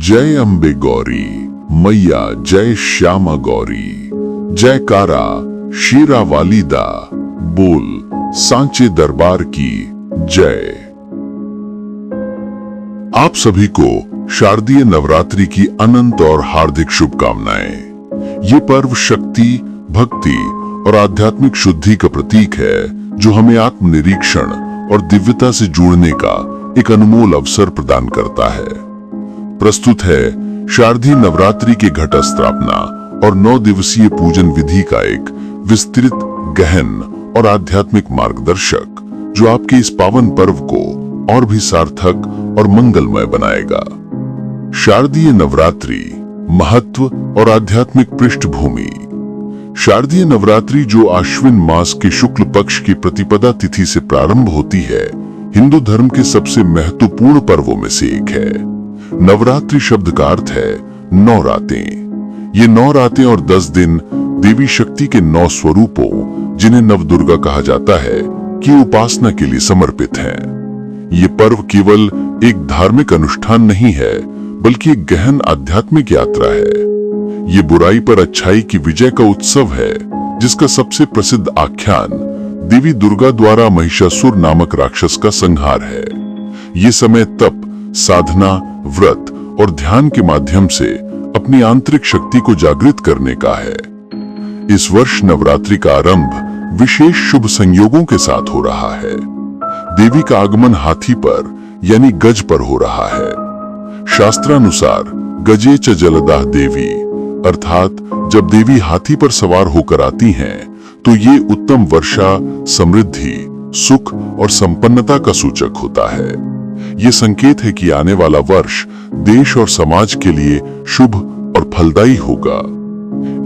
जय अंबे गौरी मैया, जय श्यामा गौरी, जयकारा शीरा वालीदा, बोल सांचे दरबार की जय। आप सभी को शारदीय नवरात्रि की अनंत और हार्दिक शुभकामनाएं। ये पर्व शक्ति, भक्ति और आध्यात्मिक शुद्धि का प्रतीक है, जो हमें आत्मनिरीक्षण और दिव्यता से जुड़ने का एक अनमोल अवसर प्रदान करता है। प्रस्तुत है शारदीय नवरात्रि के घट स्थापना और 9 दिवसीय पूजन विधि का एक विस्तृत, गहन और आध्यात्मिक मार्गदर्शक, जो आपके इस पावन पर्व को और भी सार्थक और मंगलमय बनाएगा। शारदीय नवरात्रि, महत्व और आध्यात्मिक पृष्ठभूमि। शारदीय नवरात्रि, जो आश्विन मास के शुक्ल पक्ष की प्रतिपदा तिथि से प्रारंभ होती है, हिंदू धर्म के सबसे महत्वपूर्ण पर्वों में से एक है। नवरात्रि शब्द का अर्थ है 9 रातें। ये 9 रातें और 10 दिन देवी शक्ति के 9 स्वरूपों, जिन्हें नवदुर्गा कहा जाता है, की उपासना के लिए समर्पित हैं। ये पर्व केवल एक धार्मिक अनुष्ठान नहीं है, बल्कि एक गहन आध्यात्मिक यात्रा है। ये बुराई पर अच्छाई की विजय का उत्सव है, जिसका सबसे प्रसिद्ध आख्यान देवी दुर्गा द्वारा महिषासुर नामक राक्षस का संहार है। ये समय तप, साधना, व्रत और ध्यान के माध्यम से अपनी आंतरिक शक्ति को जागृत करने का है। इस वर्ष नवरात्रि का आरंभ विशेष शुभ संयोगों के साथ हो रहा है। देवी का आगमन हाथी पर यानी गज पर हो रहा है। शास्त्रानुसार गजे च जलदाह देवी, अर्थात जब देवी हाथी पर सवार होकर आती हैं, तो ये उत्तम वर्षा, समृद्धि, सुख और संपन्नता का सूचक होता है। ये संकेत है कि आने वाला वर्ष देश और समाज के लिए शुभ और फलदायी होगा।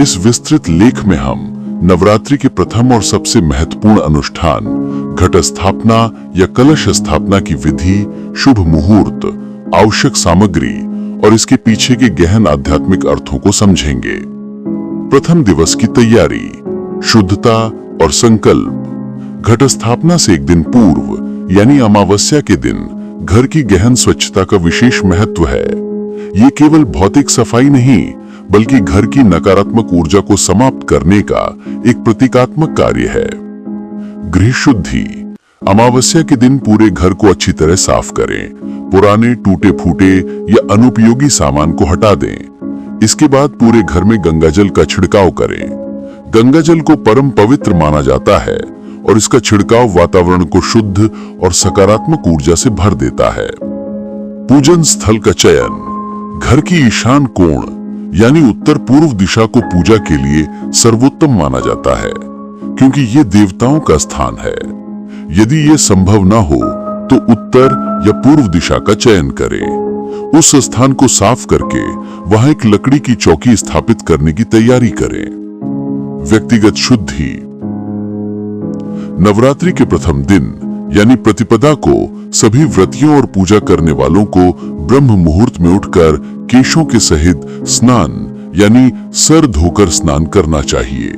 इस विस्तृत लेख में हम नवरात्रि के प्रथम और सबसे महत्वपूर्ण अनुष्ठान, घट स्थापना या कलश स्थापना की विधि, शुभ मुहूर्त, आवश्यक सामग्री और इसके पीछे के गहन आध्यात्मिक अर्थों को समझेंगे। प्रथम दिवस की तैयारी, शुद्धता और संकल्प। घट स्थापना से एक दिन पूर्व यानी अमावस्या के दिन घर की गहन स्वच्छता का विशेष महत्व है। ये केवल भौतिक सफाई नहीं, बल्कि घर की नकारात्मक ऊर्जा को समाप्त करने का एक प्रतीकात्मक कार्य है। गृह शुद्धि। अमावस्या के दिन पूरे घर को अच्छी तरह साफ करें। पुराने, टूटे फूटे या अनुपयोगी सामान को हटा दें। इसके बाद पूरे घर में गंगाजल का छिड़काव करें। गंगाजल को परम पवित्र माना जाता है और इसका छिड़काव वातावरण को शुद्ध और सकारात्मक ऊर्जा से भर देता है। पूजन स्थल का चयन। घर की ईशान कोण यानी उत्तर पूर्व दिशा को पूजा के लिए सर्वोत्तम माना जाता है, क्योंकि ये देवताओं का स्थान है। यदि ये संभव न हो तो उत्तर या पूर्व दिशा का चयन करें। उस स्थान को साफ करके वहां एक लकड़ी की चौकी स्थापित करने की तैयारी करें। व्यक्तिगत शुद्धि। नवरात्रि के प्रथम दिन यानी प्रतिपदा को सभी व्रतियों और पूजा करने वालों को ब्रह्म मुहूर्त में उठकर केशों के सहित स्नान यानी सर धोकर स्नान करना चाहिए।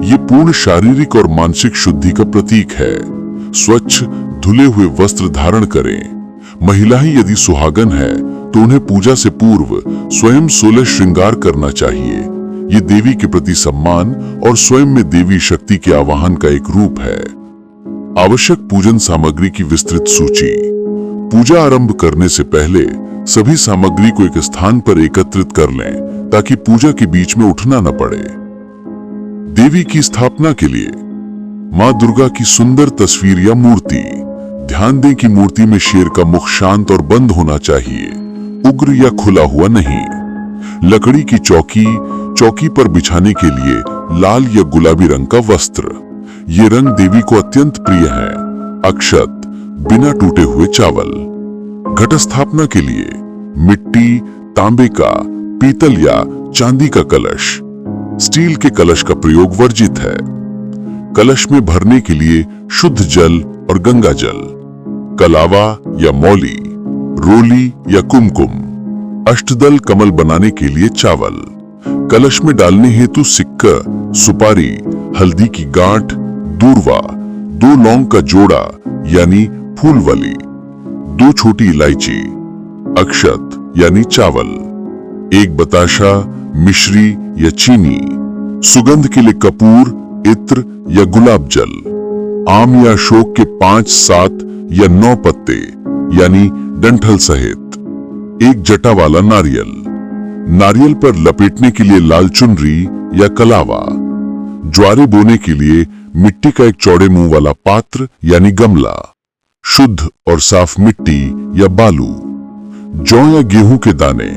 ये पूर्ण शारीरिक और मानसिक शुद्धि का प्रतीक है। स्वच्छ धुले हुए वस्त्र धारण करें। महिलाएं यदि सुहागन है तो उन्हें पूजा से पूर्व स्वयं 16 श्रृंगार करना चाहिए। ये देवी के प्रति सम्मान और स्वयं में देवी शक्ति के आवाहन का एक रूप है। आवश्यक पूजन सामग्री की विस्तृत सूची। पूजा आरंभ करने से पहले सभी सामग्री को एक स्थान पर एकत्रित कर लें, ताकि पूजा के बीच में उठना न पड़े। देवी की स्थापना के लिए मां दुर्गा की सुंदर तस्वीर या मूर्ति। ध्यान दें कि मूर्ति में शेर का मुख शांत और बंद होना चाहिए, उग्र या खुला हुआ नहीं। लकड़ी की चौकी पर बिछाने के लिए लाल या गुलाबी रंग का वस्त्र। ये रंग देवी को अत्यंत प्रिय है। अक्षत, बिना टूटे हुए चावल। घट स्थापना के लिए मिट्टी, तांबे का, पीतल या चांदी का कलश। स्टील के कलश का प्रयोग वर्जित है। कलश में भरने के लिए शुद्ध जल और गंगा जल। कलावा या मौली, रोली या कुमकुम। अष्टदल कमल बनाने के लिए चावल। कलश में डालने हेतु सिक्का, सुपारी, हल्दी की गांठ, दूर्वा, 2 लौंग का जोड़ा यानी फूलवली, 2 छोटी इलायची, अक्षत यानी चावल, एक बताशा, मिश्री या चीनी, सुगंध के लिए कपूर, इत्र या गुलाब जल, आम या अशोक के 5, 7 या 9 पत्ते यानी डंठल सहित, एक जटा वाला नारियल, नारियल पर लपेटने के लिए लाल चुनरी या कलावा, ज्वारे बोने के लिए मिट्टी का एक चौड़े मुंह वाला पात्र यानी गमला, शुद्ध और साफ मिट्टी या बालू, जौ या गेहूं के दाने,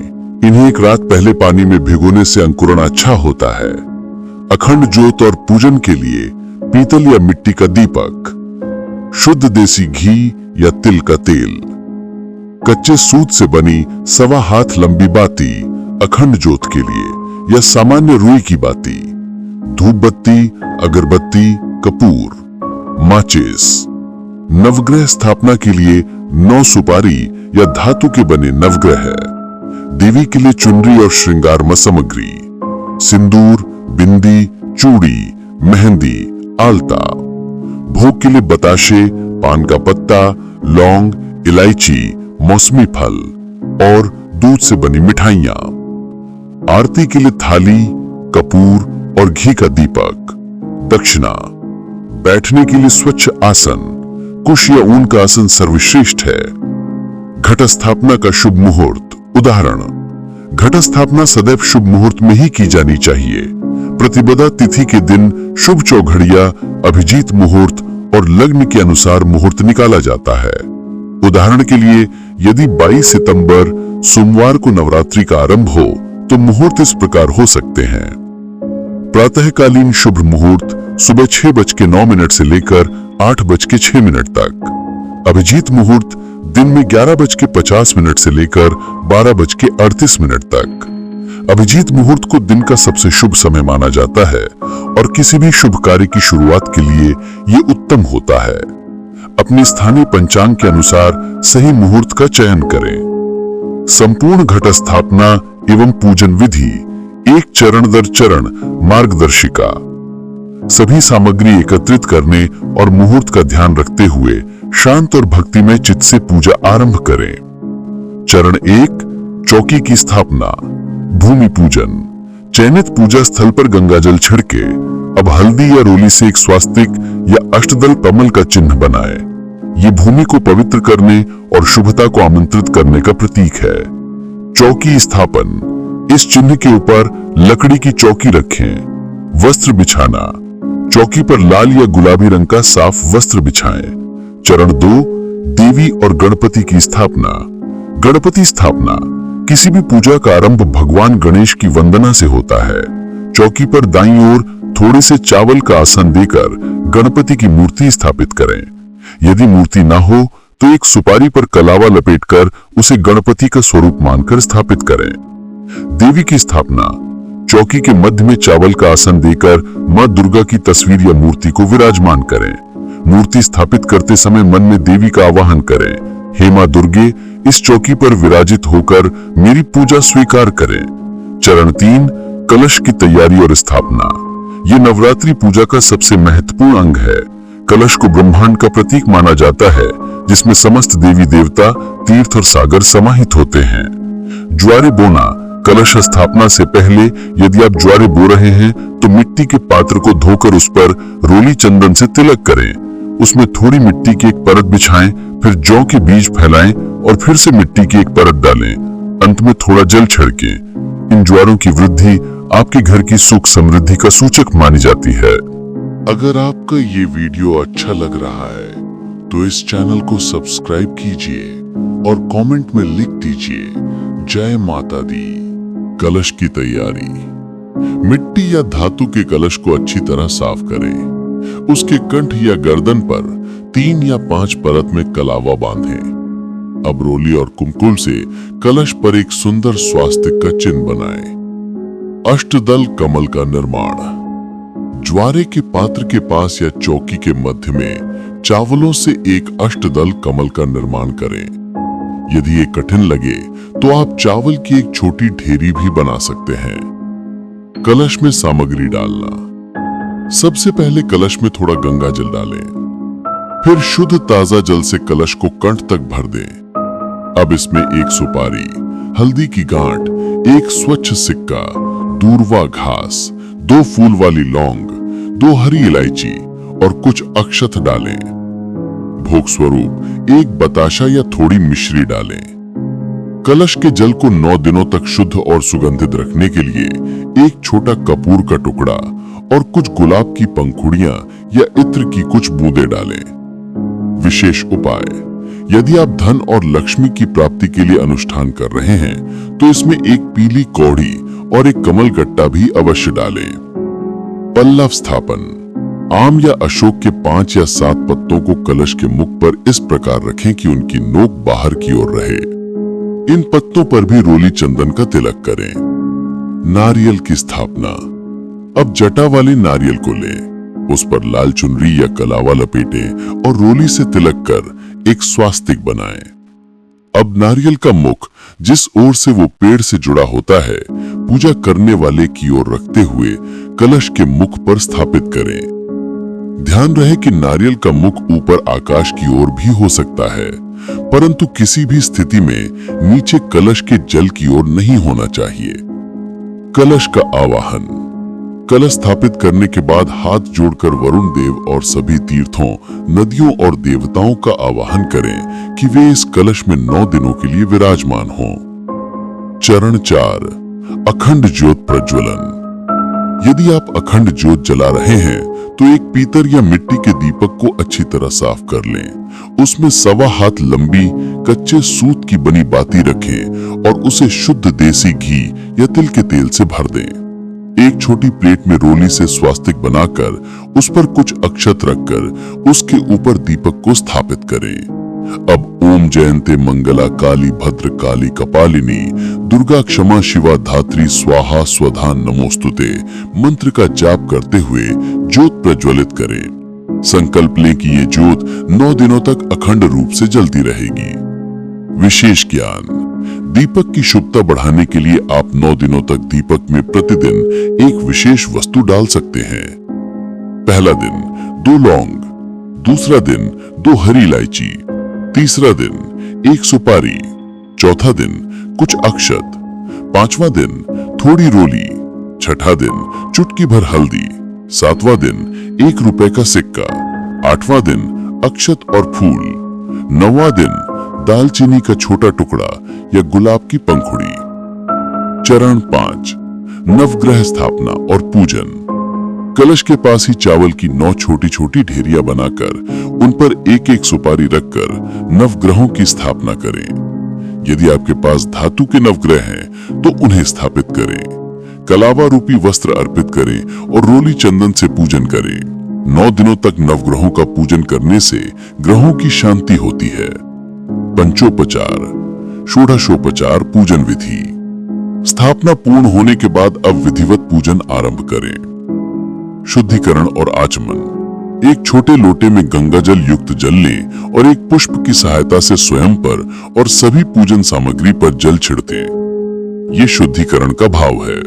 इन्हें एक रात पहले पानी में भिगोने से अंकुरण अच्छा होता है। अखंड ज्योत और पूजन के लिए पीतल या मिट्टी का दीपक, शुद्ध देसी घी या तिल का तेल, कच्चे सूत से बनी 1.25 हाथ लंबी बाती अखंड ज्योत के लिए या सामान्य रुई की बाती, धूप बत्ती, अगरबत्ती, कपूर, माचिस, नवग्रह स्थापना के लिए 9 सुपारी या धातु के बने नवग्रह, देवी के लिए चुनरी और श्रृंगार सामग्री, सिंदूर, बिंदी, चूड़ी, मेहंदी, आलता, भोग के लिए बताशे, पान का पत्ता, लौंग, इलायची, मौसमी फल और दूध से बनी मिठाइयां, आरती के लिए थाली, कपूर और घी का दीपक, दक्षिणा, बैठने के लिए स्वच्छ आसन, कुश या ऊन का आसन सर्वश्रेष्ठ है। घट स्थापना का शुभ मुहूर्त, उदाहरण, घट स्थापना सदैव शुभ मुहूर्त में ही की जानी चाहिए। प्रतिपदा तिथि के दिन शुभ चौघड़िया, अभिजीत मुहूर्त और लग्न के अनुसार मुहूर्त निकाला जाता है। उदाहरण के लिए, यदि 22 सितंबर सोमवार को नवरात्रि का आरंभ हो तो मुहूर्त इस प्रकार हो सकते हैं। प्रातःकालीन शुभ मुहूर्त सुबह 6:09 से लेकर 8:06 तक। अभिजीत मुहूर्त दिन में 11:50 से लेकर 12:38 तक। अभिजीत मुहूर्त को दिन का सबसे शुभ समय माना जाता है और किसी भी शुभ कार्य की शुरुआत के लिए ये उत्तम होता है। अपने स्थानीय पंचांग के अनुसार सही मुहूर्त का चयन करें। संपूर्ण घट स्थापना एवं पूजन विधि, एक चरण दर चरण मार्गदर्शिका। सभी सामग्री एकत्रित करने और मुहूर्त का ध्यान रखते हुए शांत और भक्तिमय चित्त से पूजा आरंभ करें। चरण 1, चौकी की स्थापना, भूमि पूजन। चयनित पूजा स्थल पर गंगाजल छिड़के। अब हल्दी या रोली से एक स्वास्तिक या अष्टदल कमल का चिन्ह बनाएं। ये भूमि को पवित्र करने और शुभता को आमंत्रित करने का प्रतीक है। चौकी स्थापन, इस चिन्ह के ऊपर लकड़ी की चौकी रखें। वस्त्र बिछाना, चौकी पर लाल या गुलाबी रंग का साफ वस्त्र बिछाएं। चरण 2, देवी और गणपति की स्थापना। गणपति स्थापना, किसी भी पूजा का आरंभ भगवान गणेश की वंदना से होता है। चौकी पर दाईं ओर थोड़े से चावल का आसन देकर गणपति की मूर्ति स्थापित करें। यदि मूर्ति ना हो तो एक सुपारी पर कलावा लपेटकर उसे गणपति का स्वरूप मानकर स्थापित करें। देवी की स्थापना, चौकी के मध्य में चावल का आसन देकर मां दुर्गा की तस्वीर या मूर्ति को विराजमान करें। मूर्ति स्थापित करते समय मन में देवी का आवाहन करें, हे मां दुर्गे, इस चौकी पर विराजित होकर मेरी पूजा स्वीकार करें। चरण 3, कलश की तैयारी और स्थापना। ये नवरात्रि पूजा का सबसे महत्वपूर्ण अंग है। कलश को ब्रह्मांड का प्रतीक माना जाता है, जिसमें समस्त देवी देवता, तीर्थ और सागर समाहित होते हैं। ज्वारे बोना, कलश स्थापना से पहले यदि आप ज्वारे बो रहे हैं तो मिट्टी के पात्र को धोकर उस पर रोली चंदन से तिलक करें। उसमें थोड़ी मिट्टी की एक परत बिछाएं, फिर जौ के बीज फैलाएं और फिर से मिट्टी की एक परत डालें। अंत में थोड़ा जल छिड़कें। इन ज्वारों की वृद्धि आपके घर की सुख समृद्धि का सूचक मानी जाती है। अगर आपका ये वीडियो अच्छा लग रहा है तो इस चैनल को सब्सक्राइब कीजिए और कमेंट में लिख दीजिए जय माता दी। कलश की तैयारी। मिट्टी या धातु के कलश को अच्छी तरह साफ करें। उसके कंठ या गर्दन पर 3 या 5 परत में कलावा बांधें। अब रोली और कुमकुम से कलश पर एक सुंदर स्वास्तिक का चिन्ह बनाएं। अष्टदल कमल का निर्माण। ज्वारे के पात्र के पास या चौकी के मध्य में चावलों से एक अष्टदल कमल का निर्माण करें। यदि ये कठिन लगे तो आप चावल की एक छोटी ढेरी भी बना सकते हैं। कलश में सामग्री डालना। सबसे पहले कलश में थोड़ा गंगा जल डालें, फिर शुद्ध ताजा जल से कलश को कंठ तक भर दें। अब इसमें एक सुपारी, हल्दी की गांठ, एक स्वच्छ सिक्का, दूर्वा घास, 2 फूल वाली लौंग, 2 हरी इलायची और कुछ अक्षत डालें। भोग स्वरूप एक बताशा या थोड़ी मिश्री डालें। कलश के जल को 9 दिनों तक शुद्ध और सुगंधित रखने के लिए एक छोटा कपूर का टुकड़ा और कुछ गुलाब की पंखुड़ियां या इत्र की कुछ बूंदें डालें। विशेष उपाय: यदि आप धन और लक्ष्मी की प्राप्ति के लिए अनुष्ठान कर रहे हैं तो इसमें एक पीली कौड़ी और एक कमल गट्टा भी अवश्य डालें। पल्लव स्थापन: आम या अशोक के 5 या 7 पत्तों को कलश के मुख पर इस प्रकार रखें कि उनकी नोक बाहर की ओर रहे। इन पत्तों पर भी रोली चंदन का तिलक करें। नारियल की स्थापना: अब जटा वाले नारियल को लें, उस पर लाल चुनरी या कलावा लपेटें और रोली से तिलक कर एक स्वास्तिक बनाएं। अब नारियल का मुख जिस ओर से वो पेड़ से जुड़ा होता है, पूजा करने वाले की ओर रखते हुए कलश के मुख पर स्थापित करें। ध्यान रहे कि नारियल का मुख ऊपर आकाश की ओर भी हो सकता है, परंतु किसी भी स्थिति में नीचे कलश के जल की ओर नहीं होना चाहिए। कलश का आवाहन: कलश स्थापित करने के बाद हाथ जोड़कर वरुण देव और सभी तीर्थों, नदियों और देवताओं का आवाहन करें कि वे इस कलश में 9 दिनों के लिए विराजमान हों। चरण 4: अखंड ज्योत प्रज्वलन। यदि आप अखंड ज्योत जला रहे हैं तो एक पीतल या मिट्टी के दीपक को अच्छी तरह साफ कर लें। उसमें 1.25 हाथ लंबी कच्चे सूत की बनी बाती रखें और उसे शुद्ध देसी घी या तिल के तेल से भर दें। एक छोटी प्लेट में रोली से स्वास्तिक बनाकर उस पर कुछ अक्षत रखकर उसके ऊपर दीपक को स्थापित करें। अब ओम जयंते मंगला काली भद्र काली कपालिनी दुर्गा क्षमा शिवा धात्री स्वाहा स्वधा नमोस्तुते मंत्र का जाप करते हुए ज्योत प्रज्वलित करें। संकल्प लें कि ये ज्योत 9 दिनों तक अखंड रूप से जलती रहेगी। विशेष ज्ञान: दीपक की शुभता बढ़ाने के लिए आप 9 दिनों तक दीपक में प्रतिदिन एक विशेष वस्तु डाल सकते हैं। पहला दिन 2 लौंग, दूसरा दिन 2 हरी इलायची, तीसरा दिन 1 सुपारी, चौथा दिन कुछ अक्षत, 5वां दिन थोड़ी रोली, छठा दिन चुटकी भर हल्दी, 7वां दिन 1 रुपए का सिक्का, 8वां दिन अक्षत और फूल, 9वां दिन दालचीनी का छोटा टुकड़ा या गुलाब की पंखुड़ी। चरण 5: नवग्रह स्थापना और पूजन। कलश के पास ही चावल की 9 छोटी छोटी ढेरियां बनाकर उन पर 1-1 सुपारी रखकर नवग्रहों की स्थापना करें। यदि आपके पास धातु के नवग्रह हैं तो उन्हें स्थापित करें। कलावा रूपी वस्त्र अर्पित करें और रोली चंदन से पूजन करें। 9 दिनों तक नवग्रहों का पूजन करने से ग्रहों की शांति होती है। पंचोपचार, षोडशोपचार पूजन विधि। स्थापना पूर्ण होने के बाद अब विधिवत पूजन आरंभ करें। शुद्धिकरण और आचमन: एक छोटे लोटे में गंगा जल युक्त जल लें और एक पुष्प की सहायता से स्वयं पर और सभी पूजन सामग्री पर जल छिड़कें। ये शुद्धिकरण का भाव है।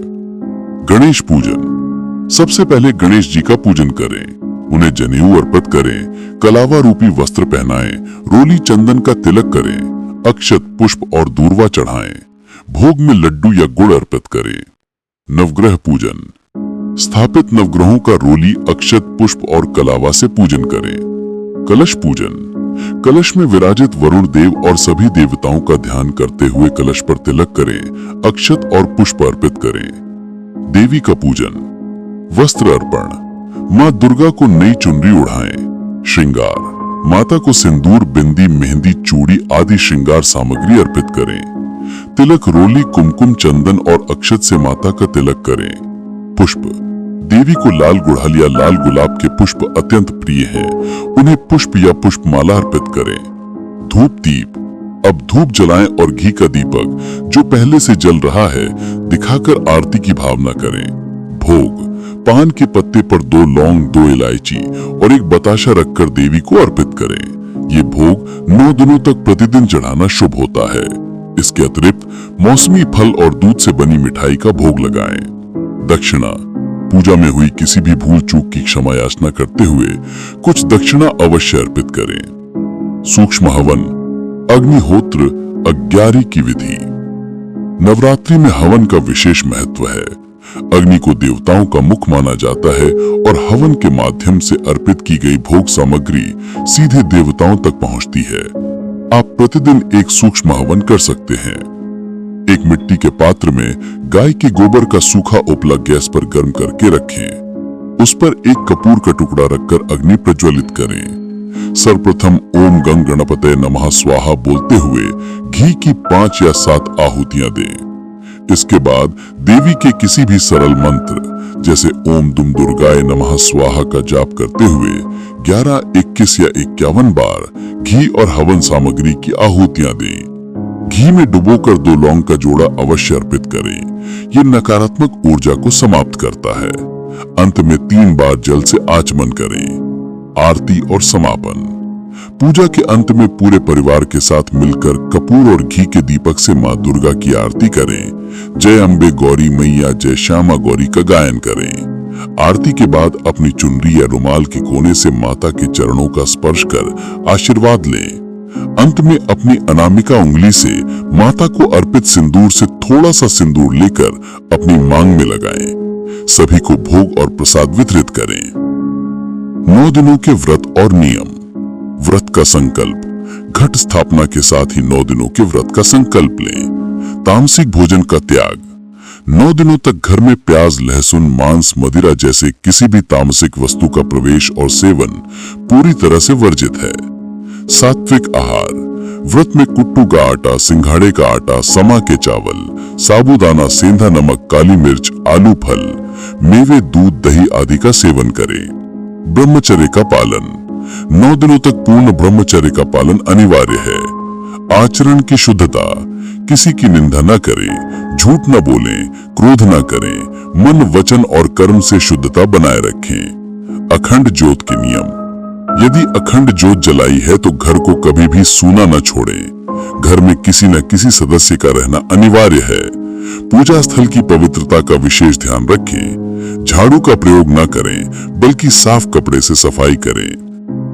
गणेश पूजन: सबसे पहले गणेश जी का पूजन करें, उन्हें जनेऊ अर्पित करें, कलावा रूपी वस्त्र पहनाएं, रोली चंदन का तिलक करें, अक्षत पुष्प और दूर्वा चढ़ाएं, भोग में लड्डू या गुड़ अर्पित करें। नवग्रह पूजन: स्थापित नवग्रहों का रोली, अक्षत, पुष्प और कलावा से पूजन करें। कलश पूजन: कलश में विराजित वरुण देव और सभी देवताओं का ध्यान करते हुए कलश पर तिलक करें, अक्षत और पुष्प अर्पित करें। देवी का पूजन: वस्त्र अर्पण: माँ दुर्गा को नई चुनरी उड़ाएं। श्रृंगार: माता को सिंदूर, बिंदी, मेहंदी, चूड़ी आदि श्रृंगार सामग्री अर्पित करें। तिलक, रोली, कुमकुम, चंदन और अक्षत से माता का तिलक करें। पुष्प: देवी को लाल गुड़हल या लाल गुलाब के पुष्प अत्यंत प्रिय हैं, उन्हें पुष्प या पुष्पमाला अर्पित करें। धूप दीप: अब धूप जलाएं और घी का दीपक जो पहले से जल रहा है दिखाकर आरती की भावना करें। भोग: पान के पत्ते पर 2 लौंग, 2 इलायची और एक बताशा रखकर देवी को अर्पित करें। ये भोग 9 दिनों तक प्रतिदिन चढ़ाना शुभ होता है। इसके अतिरिक्त मौसमी फल और दूध से बनी मिठाई का भोग लगाएं। दक्षिणा: पूजा में हुई किसी भी भूल चूक की क्षमा याचना करते हुए कुछ दक्षिणा अवश्य अर्पित करें। सूक्ष्म हवन, अग्निहोत्र, अग्यारी की विधि। नवरात्रि में हवन का विशेष महत्व है। अग्नि को देवताओं का मुख माना जाता है और हवन के माध्यम से अर्पित की गई भोग सामग्री सीधे देवताओं तक पहुंचती है। आप प्रतिदिन एक सूक्ष्म हवन कर सकते हैं। एक मिट्टी के पात्र में गाय के गोबर का सूखा उपला गैस पर गर्म करके रखें। उस पर एक कपूर का टुकड़ा रखकर अग्नि प्रज्वलित करें। सर्वप्रथम ओम गंग गणपतये नमः स्वाहा बोलते हुए घी की 5 या 7 आहुतियां दें। इसके बाद देवी के किसी भी सरल मंत्र जैसे ओम दुम दुर्गाय नमः स्वाहा का जाप करते हुए 11, 21 या 51 बार घी और हवन सामग्री की आहुतियां दें। घी में डुबोकर 2 लौंग का जोड़ा अवश्य अर्पित करें। ये नकारात्मक ऊर्जा को समाप्त करता है। अंत में 3 बार जल से आचमन करें। आरती और समापन। पूजा के अंत में पूरे परिवार के साथ मिलकर कपूर और घी के दीपक से मां दुर्गा की आरती करें। जय अम्बे गौरी मैया जय श्यामा गौरी का गायन करें। आरती के बाद अपनी चुनरी या रुमाल के कोने से माता के चरणों का स्पर्श कर आशीर्वाद लें। अंत में अपनी अनामिका उंगली से माता को अर्पित सिंदूर से थोड़ा सा सिंदूर लेकर अपनी मांग में लगाएं। सभी को भोग और प्रसाद वितरित करें। 9 दिनों के व्रत और नियम। व्रत का संकल्प। घट स्थापना के साथ ही 9 दिनों के व्रत का संकल्प लें। तामसिक भोजन का त्याग। 9 दिनों तक घर में प्याज, लहसुन, मांस, मदिरा जैसे किसी भी तामसिक वस्तु का प्रवेश और सेवन पूरी तरह से वर्जित है। सात्विक आहार। व्रत में कुट्टू का आटा, सिंघाड़े का आटा, समा के चावल, साबूदाना, सेंधा नमक, काली मिर्च, आलू, फल, मेवे, दूध, दही आदि का सेवन करें। ब्रह्मचर्य का पालन। 9 दिनों तक पूर्ण ब्रह्मचर्य का पालन अनिवार्य है। आचरण की शुद्धता। किसी की निंदा न करें, झूठ न बोलें, क्रोध न करें, मन, वचन और कर्म से शुद्धता बनाए रखें। अखंड ज्योत के नियम। यदि अखंड ज्योत जलाई है तो घर को कभी भी सूना न छोड़ें। घर में किसी न किसी सदस्य का रहना अनिवार्य है। पूजा स्थल की पवित्रता का विशेष ध्यान रखें। झाड़ू का प्रयोग न करें बल्कि साफ कपड़े से सफाई करें।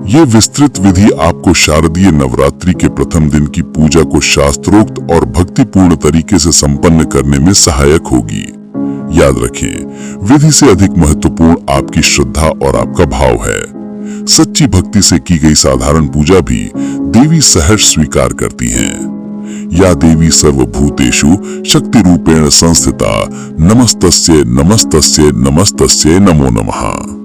ये विस्तृत विधि आपको शारदीय नवरात्रि के प्रथम दिन की पूजा को शास्त्रोक्त और भक्तिपूर्ण तरीके से संपन्न करने में सहायक होगी। याद रखें, विधि से अधिक महत्वपूर्ण आपकी श्रद्धा और आपका भाव है। सच्ची भक्ति से की गई साधारण पूजा भी देवी सहर्ष स्वीकार करती हैं। या देवी सर्वभूतेषु शक्ति रूपेण संस्थिता नमस्तस्यै नमस्तस्यै नमस्तस्यै नमो नमः।